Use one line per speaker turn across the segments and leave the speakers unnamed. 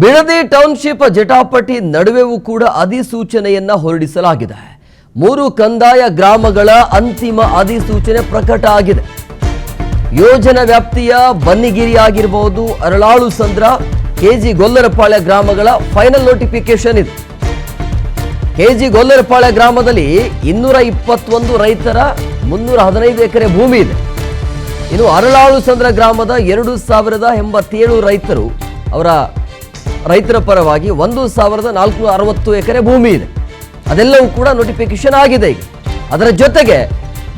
Bidadi township ಜಟಾಪಟಿ ನಡುವೆಯೂ ಕೂಡ ಅಧಿಸೂಚನೆಯನ್ನ ಹೊರಡಿಸಲಾಗಿದೆ. 3 ಕಂದಾಯ ಗ್ರಾಮಗಳ ಅಂತಿಮ ಅಧಿಸೂಚನೆ ಪ್ರಕಟ ಆಗಿದೆ. ಯೋಜನಾ ವ್ಯಾಪ್ತಿಯ ಬನ್ನಿಗಿರಿ ಆಗಿರಬಹುದು, ಅರಳಾಳು ಸಂದ್ರ, ಕೆಜಿ ಗೊಲ್ಲರಪಾಳ್ಯ ಗ್ರಾಮಗಳ ಫೈನಲ್ ನೋಟಿಫಿಕೇಶನ್ ಇದೆ. ಕೆಜಿ ಗೊಲ್ಲರಪಾಳ್ಯ ಗ್ರಾಮದಲ್ಲಿ 221 ರೈತರ 315 ಎಕರೆ ಭೂಮಿ ಇದೆ. ಇನ್ನು ಅರಳಾಳು ಸಂದ್ರ ಗ್ರಾಮದ 2087 ರೈತರು ಅವರ ರೈತರ ಪರವಾಗಿ 1460 ಎಕರೆ ಭೂಮಿ ಇದೆ. ಅದೆಲ್ಲವೂ ಕೂಡ ನೋಟಿಫಿಕೇಶನ್ ಆಗಿದೆ. ಈಗ ಅದರ ಜೊತೆಗೆ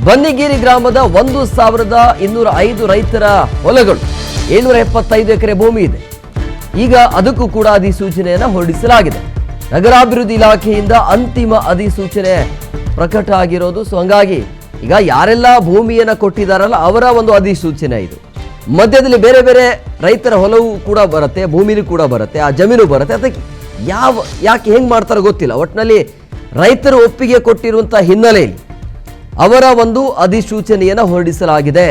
ಬನ್ನಿಗಿರಿ ಗ್ರಾಮದ 1205 ರೈತರ ಹೊಲಗಳು 775 ಎಕರೆ ಭೂಮಿ ಇದೆ. ಈಗ ಅದಕ್ಕೂ ಕೂಡ ಅಧಿಸೂಚನೆಯನ್ನು ಹೊರಡಿಸಲಾಗಿದೆ. ನಗರಾಭಿವೃದ್ಧಿ ಇಲಾಖೆಯಿಂದ ಅಂತಿಮ ಅಧಿಸೂಚನೆ ಪ್ರಕಟ ಆಗಿರೋದು. ಸೊ ಹಂಗಾಗಿ ಈಗ ಯಾರೆಲ್ಲ ಭೂಮಿಯನ್ನು ಕೊಟ್ಟಿದ್ದಾರಲ್ಲ ಅವರ ಒಂದು ಅಧಿಸೂಚನೆ ಇದು. ಮಧ್ಯದಲ್ಲಿ ಬೇರೆ ಬೇರೆ ರೈತರ ಹೊಲವು ಕೂಡ ಬರುತ್ತೆ, ಭೂಮಿನೂ ಕೂಡ ಬರುತ್ತೆ, ಆ ಜಮೀನು ಬರುತ್ತೆ. ಅದಕ್ಕೆ ಯಾಕೆ ಹೆಂಗೆ ಮಾಡ್ತಾರೋ ಗೊತ್ತಿಲ್ಲ. ಒಟ್ಟಿನಲ್ಲಿ ರೈತರು ಒಪ್ಪಿಗೆ ಕೊಟ್ಟಿರುವಂಥ ಹಿನ್ನೆಲೆಯಲ್ಲಿ ಅವರ ಒಂದು ಅಧಿಸೂಚನೆಯನ್ನು ಹೊರಡಿಸಲಾಗಿದೆ.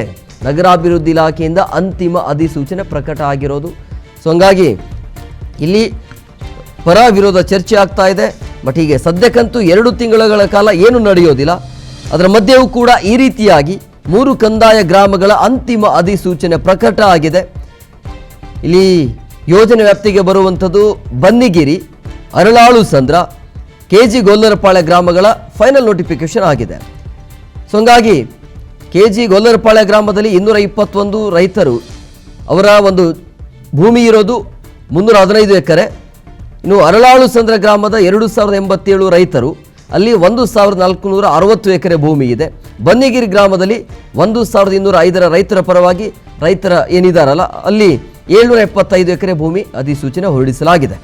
ನಗರಾಭಿವೃದ್ಧಿ ಇಲಾಖೆಯಿಂದ ಅಂತಿಮ ಅಧಿಸೂಚನೆ ಪ್ರಕಟ ಆಗಿರೋದು. ಸೊ ಹಂಗಾಗಿ ಇಲ್ಲಿ ಪರ ವಿರೋಧ ಚರ್ಚೆ ಆಗ್ತಾ ಇದೆ. ಬಟ್ ಹೀಗೆ ಸದ್ಯಕ್ಕಂತೂ 2 ತಿಂಗಳ ಕಾಲ ಏನು ನಡೆಯೋದಿಲ್ಲ. ಅದರ ಮಧ್ಯೆಯೂ ಕೂಡ ಈ ರೀತಿಯಾಗಿ 3 ಕಂದಾಯ ಗ್ರಾಮಗಳ ಅಂತಿಮ ಅಧಿಸೂಚನೆ ಪ್ರಕಟ ಆಗಿದೆ. ಇಲ್ಲಿ ಯೋಜನೆ ವ್ಯಾಪ್ತಿಗೆ ಬರುವಂಥದ್ದು ಬನ್ನಿಗಿರಿ, ಅರಳಾಳು ಸಂದ್ರ, ಕೆಜಿ ಗೊಲ್ಲರಪಾಳ್ಯ ಗ್ರಾಮಗಳ ಫೈನಲ್ ನೋಟಿಫಿಕೇಶನ್ ಆಗಿದೆ. ಸೊ ಹಂಗಾಗಿ ಕೆಜಿ ಗೊಲ್ಲರಪಾಳ್ಯ ಗ್ರಾಮದಲ್ಲಿ 221 ರೈತರು ಅವರ ಒಂದು ಭೂಮಿ ಇರೋದು 315 ಎಕರೆ. ಇನ್ನು ಅರಳಾಳು ಸಂದ್ರ ಗ್ರಾಮದ 2087 ರೈತರು ಅಲ್ಲಿ 1460 ಎಕರೆ ಭೂಮಿ ಇದೆ. ಬನ್ನಿಗಿರಿ ಗ್ರಾಮದಲ್ಲಿ 1205 ರೈತರ ಪರವಾಗಿ ರೈತರ ಏನಿದಾರಲ್ಲ ಅಲ್ಲಿ 775 ಎಕರೆ ಭೂಮಿ ಅಧಿಸೂಚನೆ ಹೊರಡಿಸಲಾಗಿದೆ.